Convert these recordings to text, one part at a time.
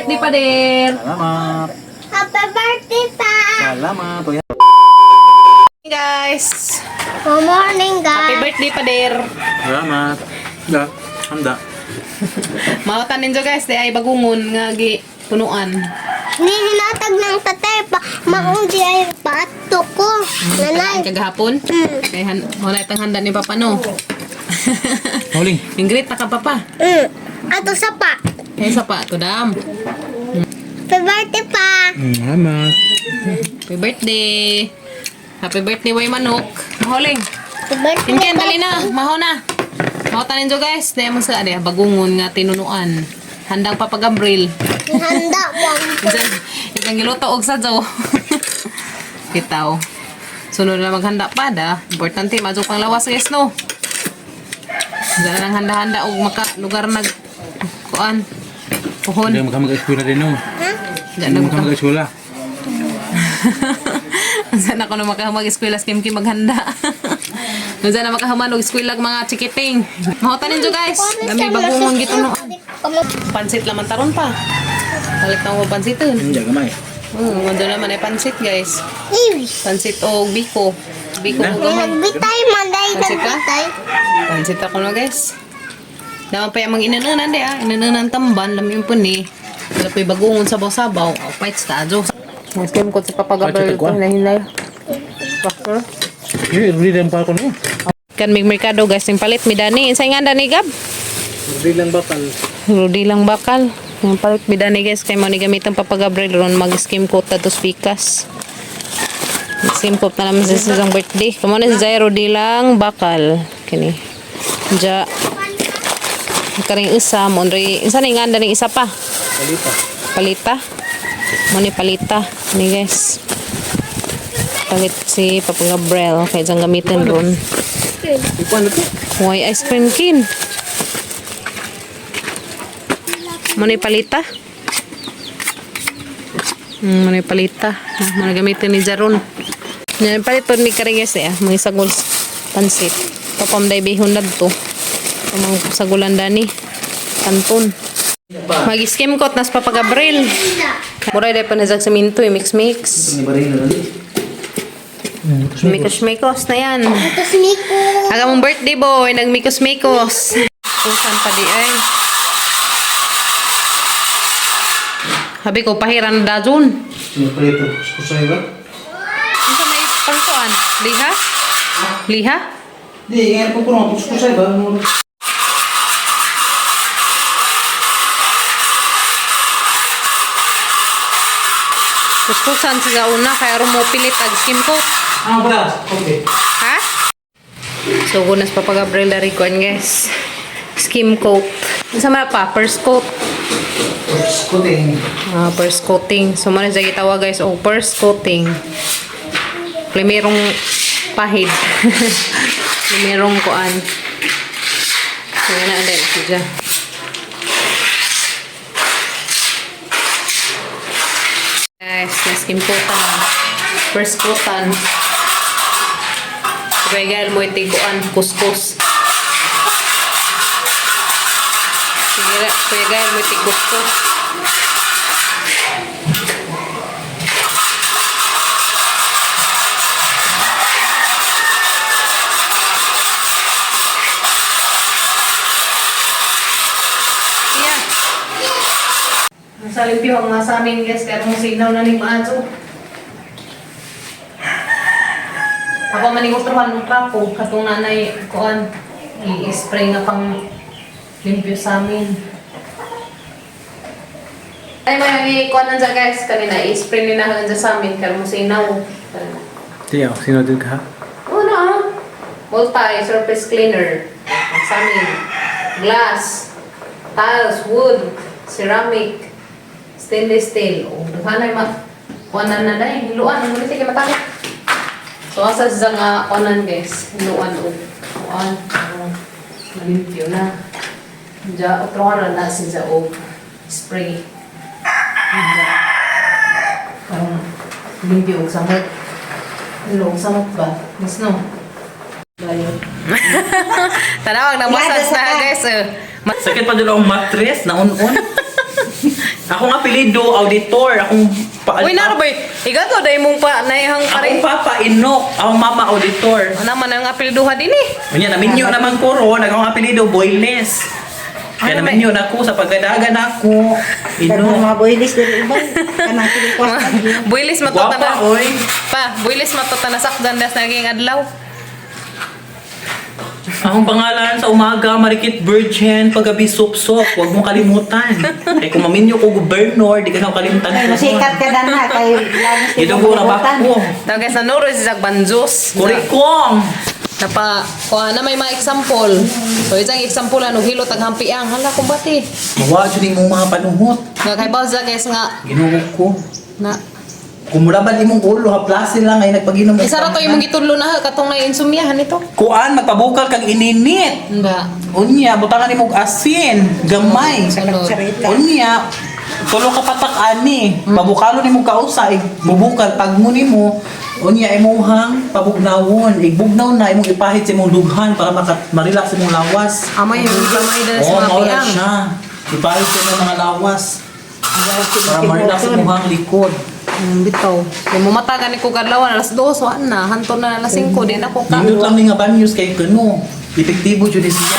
birthday pa, Der. Salamat. Happy birthday pa! Salamat. Kuya. Guys, Good morning, happy guys. birthday pa, Der. Salamat. Da. Handa. Mawatan ninyo guys, di ay bagungon nga gi punuan. Nihinatag ng tatay pa. Maudi ay pato ko. Nanay. Kagahapon. Kay wala itang handa ni Papa no. Huling. Ingrid na ka Papa. Ato sa pa. Kaya sa pa, to dam. Happy birthday pa. Salamat. Happy birthday. Happy birthday, way manok. Mahuling. Happy birthday Inken, dali na. Maho na. Mawatan ninyo guys. Di mo sa bagungon nga tinunuan. Handang Papa Gabriel. Handa mo. Isang giluto og sadyo. Bitaw. Sunod na maghanda pa da. Importante madyo pang lawas guys no. Diyan lang handa-handa og maka lugar nag kuan. Puhon. Hindi mag-eskwela din no. Diyan Hindi na maka. mag-eskwela. Sana ako na makahamag-eskwela skim maghanda. Diyan na makahaman og eskwela mga chikiting. Mahutan ninyo guys. Dami bagungon gito no. Pansit laman taron pa. Balik na mo pansitin. Hindi gamay. Mando naman ay pansit guys. Iwis. Pansit o biko. Biko mo gamay. Nagbitay, manday. Pansit ka? Nagbitay. Pansit ako na guys. Naman pa yung mga inanunan di Inanunan tamban. Lamang po ni. Wala pa yung bagungon sabaw-sabaw. O fights ta adyo. Muslim ko sa papagabal ko. Hinahinay. Bakit? Hindi din pa ako no. Kan may merkado guys. Yung palit mi Dani. Insay nga Dani Gab? Hindi lang bakal. Rudi lang bakal. Yung palit mi Dani guys. Kaya mo ni gamitan papagabal. Ron mag-skim coat na to pikas. Skim coat na naman sa isang birthday. Kamo na si Zay Rudi lang bakal. Kini. Ja. Karing isa. Monre. Isa na nga Dani isa pa. Palita. Palita. Mo ni palita. Ni guys. Palit si Papa Gabriel. Kaya dyan gamitin ron. Ikuan na to. Huwag ice cream kin. Mo ni palita. Mo ni palita. Mo ni gamitin ni Jaron. Yan palit po ni Karinges mga sagol pansit. Papamday bihon na to. Pamang sagulan dani. Kanton. Mag-skim coat nas Papa Gabriel. Mura day pa na semento mix-mix. Ini bari na dali. Mikos-mikos na yan. Ito si Miko. Aga mong birthday boy, nagmikos-mikos. Kusan pa di ay. Habi ko, pahiran na dajun. Ini palita. Kusay ba? Ano sa may pangkuan? Liha? Liha? Di, ngayon po kuno. Kusay ba? Kuskusan sa una, kaya rumopilit ag skim coat. Ah, bra. Okay. Ha? So, gunas pa Gabriel dari kuan guys. Skim coat. Ano sa mga pa? First coat. Kuting. First coating. So, man sa gitawa guys. O, first coating. Primerong pahid. Primerong kuan. So, yun na din. Sige. Guys, skim coatan. First coatan. Regal mo itiguan. Kuskus. Regal mo itikuskus. Sa limpyo ang nasa amin guys, kaya kung sinaw na ni Maaso. Ako maningutruhan ng trapo, katong nanay kuan, i-spray nga pang limpyo sa amin. Ay, may kuan nandiyan guys, kanina i-spray nila nandiyan sa amin, kaya kung sinaw. Tiyaw, sino din ka? Oo na, multi-surface cleaner. Ang sa amin. Glass, tiles, wood, ceramic, stainless steel. O, naghanay kuanan na dahil. Hiluan. Ang ulit kayo matalik. So, asa sa nga kuanan guys. Hiluan o. Kuan. Malimpyo na. Diya, otrohan na siya o. Spray. Diya. Parang limpyo o samot. Hilo o samot ba? Mas no? Bayo. Tanawag na massage na guys. Sakit pa dito ang mattress na on-on. Akong apelido, auditor. Akong Uy, narabay. Igato, dahil mong pa, naihang pa rin. Akong papa, Inok. Akong mama, auditor. Ano naman ang apelduha din eh. Unya, naminyo naman ko ron. Akong apelido, Boyless. Kaya naminyo na ako sa pagkadagan ako. Daghan Inok. mga boilis diri ibang kanang kilikwas na. Builis matuta na. Guwapa, oy. Pa, builis matuta na sakdan das naging adlaw. Akong pangalan sa umaga, Marikit Virgin, paggabi Sup-Sup. Huwag mong kalimutan. Kaya kung maminyo ko gobernador, di ka na kalimutan Ay, ko. masikat ka na na kay lagos Ito ko na ba ko? Daw guys, nanuro si Zag Banjos. Kurikong! Napa, kuha na may mga example. So, isang example, ano, hilo taghampi ang. Hala, kumbati. Mawadyo din mong mga panuhot. Nga kay Balza, guys, nga, Ginuhok ko. na, Kumuraban imong ulo, haplasin lang ay nagpaginom. isa ra to yung gitudlo na ha, katong na insumyahan nito. Kuan, magpabukal kag ininit. Nga. Unya, butangan imong asin, gamay. Sunod. Unya, tulo ka patak ani. Pabukalo nimo kausa, bubukal pag mo nimo. Unya imuhang pabugnawon, igbugnaw na imong ipahit sa imong dughan para marelax imong lawas. Amay yung gamay na sa Oo, mga mawala piang. siya. Ipahit sa imong mga lawas. Para marelax imong likod. Bitaw. Yung mumatagan ni Kugadlawan, alas 2, so na, hanton na alas 5, di na ko ka. Nindot lang ni nga banyos kay kuno. Epektibo jud siya.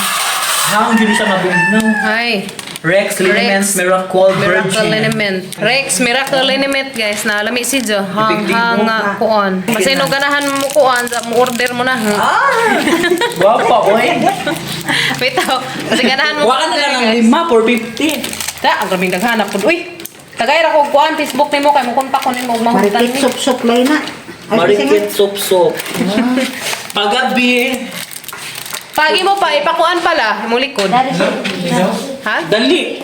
Haang jud siya mabugnaw. Ay, Rex Liniments Miracle Miracle Virgin. Liniment. Rex, Miracle Liniment, guys. Nalami si Jo. Hang, Epektibo. hang, kuon. Kasi no ganahan mo kuon, mo order mo na. Guwapa, oy. Bitaw. Kasi ganahan mo. Wala na lang ng 5 for 50. Da, ang grabing daghanap po. Uy, tagay ra ko kuan, Facebook nimo kay mo kontak ko nimo mahutan Marikit ni. sup-sup lay na. Ay, Marikit Sup-Sup. Pagabi. Pagi mo pa, ipakuan pala, mo likod. Dari siya. Ha? Dali.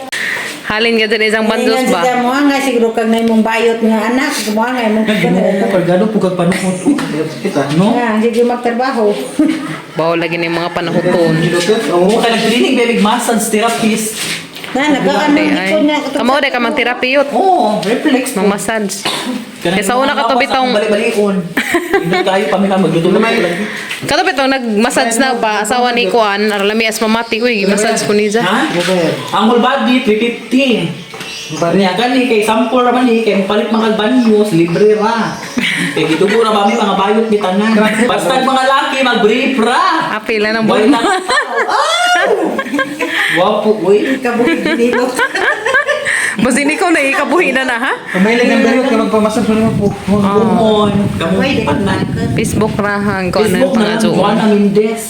Halin ka din isang bandos Ngayon ba? siya mo nga siguro kag na imong bayot nga anak, mo nga imong Naginuo ko kargado po kag panuhot. Kita, no? nga sige magtrabaho. Bawal lagi ni mga panahuton. Oo, kaya nagkalinig bebig massage therapist. Na nagaan Ay, ng ay. ito niya. Kamo de ka mag-therapy yut. Oo, reflex. Mang massage. Kaya sa una ka to bitong bali-balion. Hindi kayo kami ka magluto lagi. kato bitong nag-massage na pa asawa ni Kuan, aralami as mamati uy, massage ko ni Ha? Za. Ang whole body 350. Niya gani kay sample ra man ni kay palit mga banyos libre ra. Kay gitubo ra ba mi mga bayot ni tanan. Basta mga laki mag-brief ra. Apila ng Boy buwan. na. Wapo uy. Kabuhi dito. Mas ini ko na ikabuhi na ha? Kamay lang ang bayot ka magpamasal sa mga po. Kumon. Kamu Pwede ka na. Facebook rahang ko ano Facebook yung na lang. pangaso. Juan Amindes.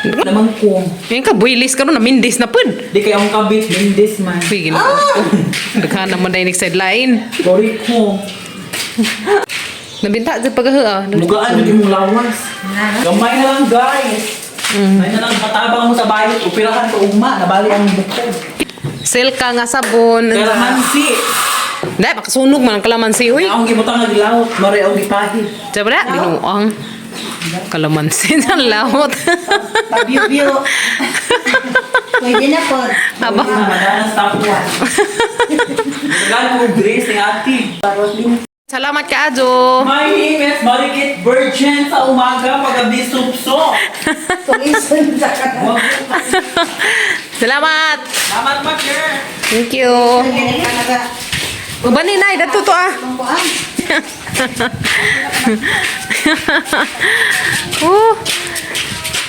Naman ko. Yung ka builis ka ron na mindis na pud. Di kay ang kabit Mindes man. Uy, gino. Daghan naman dahil sideline. Sorry ko. Nabinta sa paghaha. Lugaan yung imong lawas. Gamay na lang guys. Ay na lang matabang mo sa bayot. Upirahan ko ugma. Nabali ang bukod. Silka nga sabon. Kalamansi. Dahil, makasunog man ang kalamansi. Uy, Akong gibutang nga gilawot. Mari ang gipahid. sabi na, binuang. Kalamansi ng lahot. Pabiyo-biyo. Pwede na po. Aba. Madalas tapuan. Lugaan mo grace ni ate. Salamat ka, Ajo. My name is Marikit Virgin sa umaga paggabi supso. Tulisan sa kanan. Salamat. Salamat pa, sir. Thank you. Ganyan ka na ka. Ubani na, dato to ah. Tumpuan.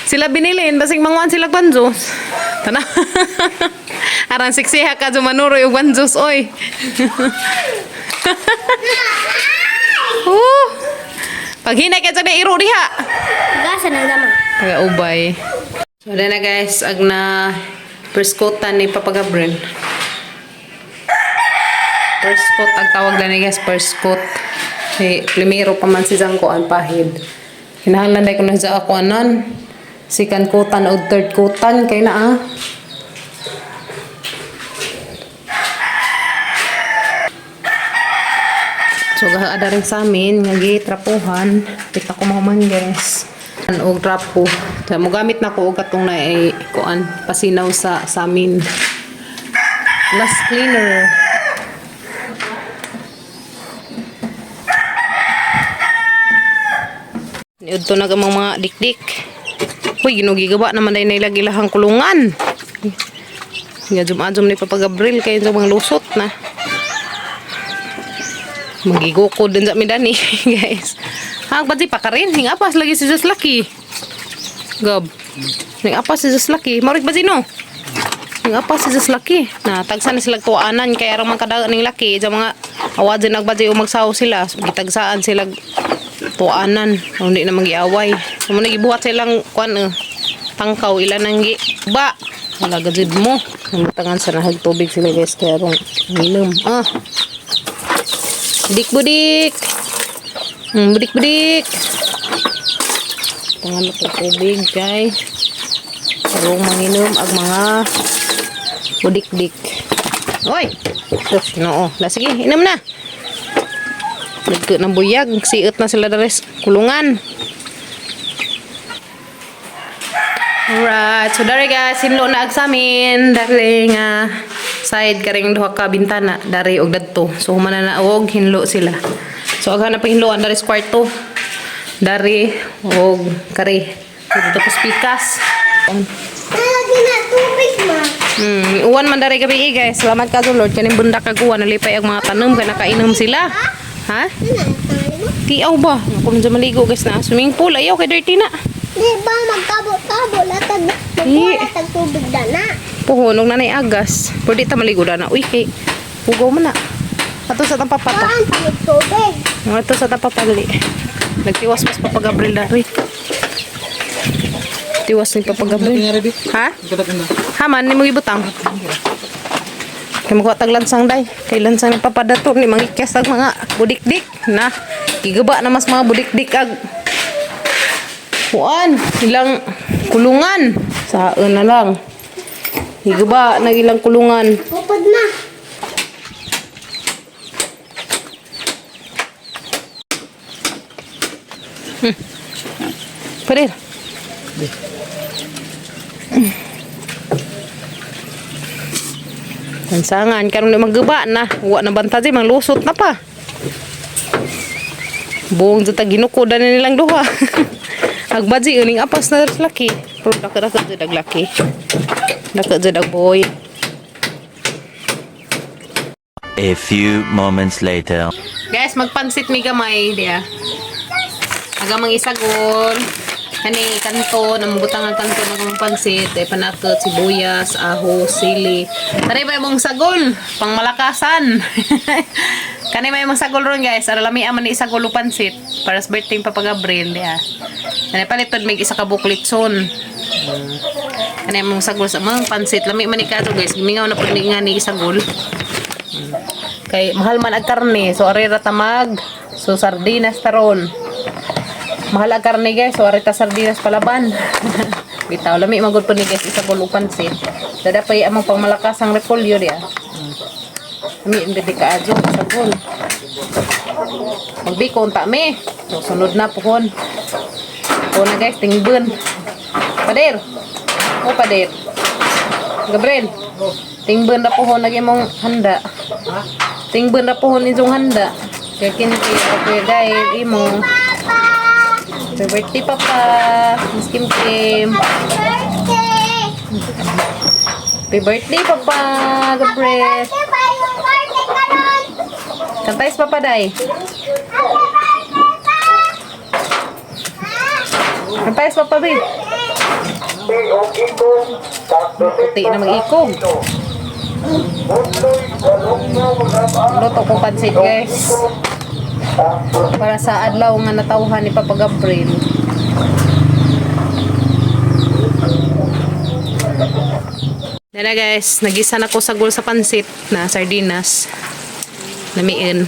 Sila binilin, basing manguan sila banjos. Tana. Arang siksiha ka manuro yung banjos, oy. Pag hinay ka dyan na iro diha. Gasa ng dama. Taga ubay. So, na guys, ag na first coatan ni Papa Gabriel. First coat, ang tawag na ni guys, first coat. Primero pa man si Zangko ang pahid. Hinahanglan dahil ko na sa ako anan. Second coatan o third coatan, kaya na ah. So, ada rin sa amin, nga gitrapuhan. Pita ko man guys. Og trapo. Kaya mo gamit na ko og katong na kuan pasinaw sa amin. Last cleaner. Niud to na gamang mga dikdik. Uy, ginugigawa naman dahil nailagi lahang kulungan. Nga jum-ajum ni Papa Gabriel kayo sa mga lusot na. Magigukod din sa midani, guys. Hang pati pa ka rin. Hing apas lagi si Sus Lucky. Gab. Hing apas si Sus Lucky. Marik ba no? Hing apas si Sus Lucky. Na tagsan na sila tuanan kaya arang mga ning laki. Sa mga awadin nagbadya o magsaw sila. Gitagsaan sila tuanan. Hindi na magiaway. Muna gibuhat silang tangkaw ilan ang ba. Wala gajid mo. Nangutangan sa nahag tubig sila guys. Kaya arang minum. Budik-budik. Budik-budik. Tangan na tubig guys. Arong manginom ag mga budik-dik. Oy. Tapos no. Sige, inom na. Nagka ng buyag. Siot na sila dares kulungan. Alright, so dari guys, hinlo na ag sa amin. Dari nga side karing duha ka bintana dari og dadto. So humana na og hinlo sila. So aghan na pa hinloan dari sa kwarto. Dari og kare. Dito ko spikas. Lagi na tubig ma. Uwan man dari gabi guys. Salamat ka Lord kaning bunda kaguan nalipay ang mga tanom kay nakainom sila. Ha? Tiaw ba? Ako man maligo guys na swimming pool ayaw kay dirty na. Di ba magkabo-kabo latag magkuha tubig dana. Puhunog na na agas. Pero di ta maligo na. Uy, kay hugaw mo na. Ato sa tampapata. Saan tamig tubig? Ato sa tampapali. Nagtiwas mas Papa Gabriel dari. Tiwas ni Papa Gabriel. Ha? Haman, ni mo ibutang. Kaya magkuha tag lansang day. Kay lansang ni Papa Dato. Ni mangikyas ang mga budik-dik. Na, gigaba na mas mga budik-dik ag kuan, ilang kulungan. Saan na lang. Higaba na ilang kulungan. Upod na. Parir. Tansangan karon na magguba na. Wa na bantay manglusot na pa. Buong jud ta ginukodan na nilang duha. Agbadji uning apas na laki. Pero daka-daka jud ag laki. Daka jud ag boy. A few moments later. Guys, magpansit mi gamay dia. Aga mang isagol. Kani kanto namubutang ang kanto ng pansit ay panakot sibuyas, ahos, sili. Tari ba mong sagol pang malakasan. Kani may mong sagol ron guys. Aralami aman ni isagol o pansit para sa birthday Papa Gabriel dia. Kani palitod may isa ka buklitson. Kani mong sagol sa mga pansit lami man ni kato guys. Gimingaw na pud nga ni isagol. Kay mahal man ag karne so arira tamag so sardinas taron. Mahal ang karne guys, so arita sardinas palaban. Bitaw, lami magod po ni guys, isa ko lupansin. Dada pa amang pangmalakas ang repolyo dia. Lami ang gadi ka adyo, sabon. Magbikon ta me. So, sunod na pohon. O na guys, tingbun. Pader. O pader. Gabriel. Tingbun na pohon, lagi mong handa. Tingbun na pohon inyong handa. Kaya kinti, okay dahil imo. Happy birthday, Papa. Miss Kim Kim. Happy birthday, Papa. Gabriel. Kantay sa Papa, Day. Kantay sa Papa, Bay. Puti na mag-ikog. Luto ko pansit, guys. Para sa adlaw nga natawhan ni Papa Gabriel. Dala guys, nagisa na ko sagol sa pansit na sardinas. Lamiin.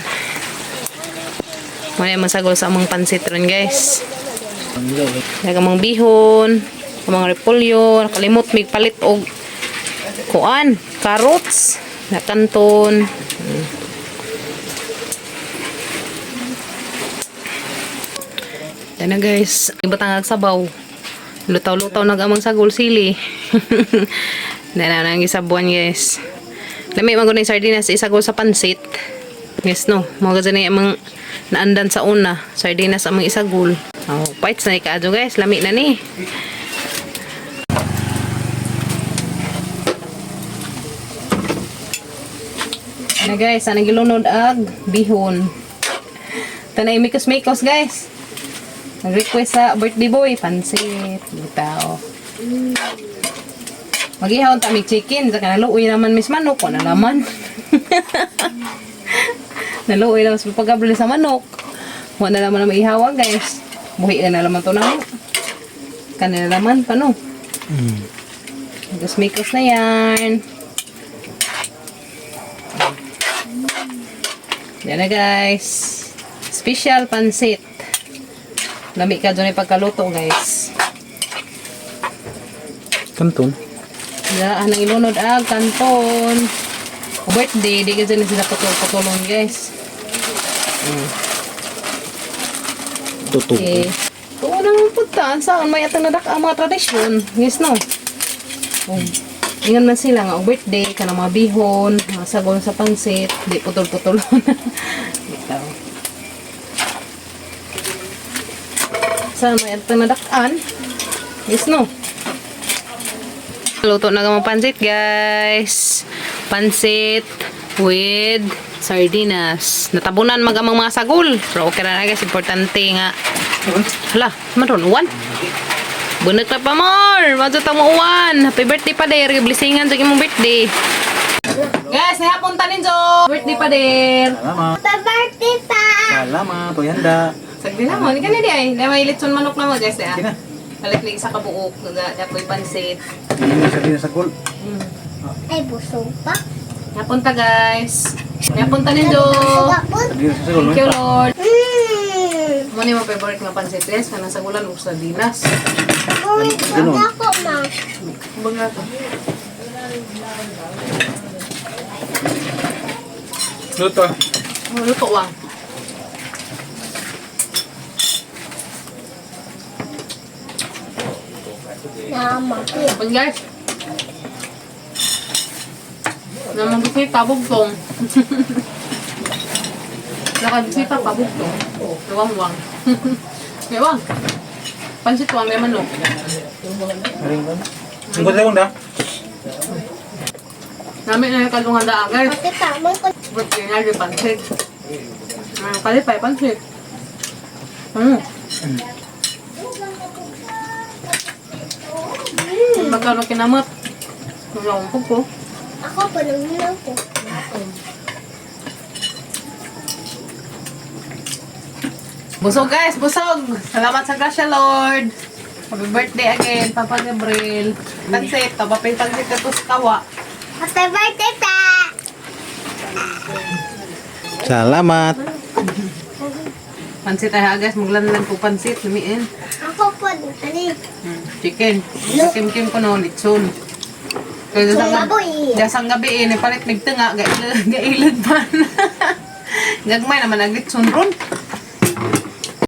Muna yung sagol sa among pansit ron guys. Nagamang bihon, amang repolyo, nakalimot mig palit og kuan, carrots, na kanton. Yan na guys, ibatang sabaw. Lutaw-lutaw nagamang sagol sili. Dala na ang isabuan guys. Lami magod ni sardinas isagol sa pansit. Yes no, mga ganyan amang naandan sa una. Sardinas amang isagol. Oh, bites na ikaadyo guys, lami na ni. Na guys, anang gilunod ag bihon. Ito na yung mikos-mikos, guys. Nag-request sa birthday boy, pansit. Bitaw. Mag-ihaw ta mig chicken. Saka naluoy naman mis manok. Wala naman. Naluoy naman sa pagkabili sa manok. Wala naman na maihawa, guys. Buhi na naman to na. Kanila naman, paano? Mikos-mikos na yan. Yan na, guys. Special pansit. Lami ka dyan ay pagkaluto, guys. Kanton. Yan, nang ilunod kanton. Birthday, di ka dyan na sila putulong, guys. Tutup. Okay. Kung unang puntaan, saan may atang nadak ang mga tradisyon. Yes, no? Ingan man sila nga, birthday, ka na mga bihon, mga sagon sa pansit, di putol-putol. Ito. Saan may atang nadakaan? Yes, no? Luto na mga pansit, guys. Pansit with sardinas. Natabunan magamang mga sagol. Pero okay na, guys. Importante nga. Hala, maroon, uwan. Bunak na pa more. Madto mo uwan. Happy birthday pa der. Blessingan sa imong birthday. Guys, hapon tanin jo. Birthday pa der. Salamat. Happy birthday pa! Salamat. Tuyanda. Sagdi na mo. Hindi ka na di ay. Dahil may litson manok na mo, guys. Sige na. Haliklig sa kabuok. Dapoy pansit. Hindi sa din sa kul. Ay, busog pa. Napunta, guys. Napunta nin jo. Gapon. Hindi sa kul. Thank you, Lord. Mmm. Mo ni mo favorite nga pansit, guys. Kanang sa gulan ug sa dinas. Uy, ako, ma. Bunga to. Luto. Luto wang. Nama. Pag guys. Naman bisita bugtong. Nakabisita pa bugtong. Luwang-wang. May wang. Pansit wang may manok. Ang ganda da. Namin na yung kalungan daan, guys. Makita mo ko. Birthday nga yung pansit. Palipay, pansit. Magkano kinamot? Ang ko. Ako pa nang ko. Busog, guys, busog! Salamat sa grasya, Lord! Happy birthday again, Papa Gabriel. Pansit, tapapay pansit ka to sa kawa. Happy birthday pa! Salamat. Pansit ay guys, maglanlan po pansit, lumiin. Ako pa dali. Chicken. Kim-kim ko no, litson. Kaya dasang gabi, palit nagtanga, gailad man. Gagmay naman ang litson ron.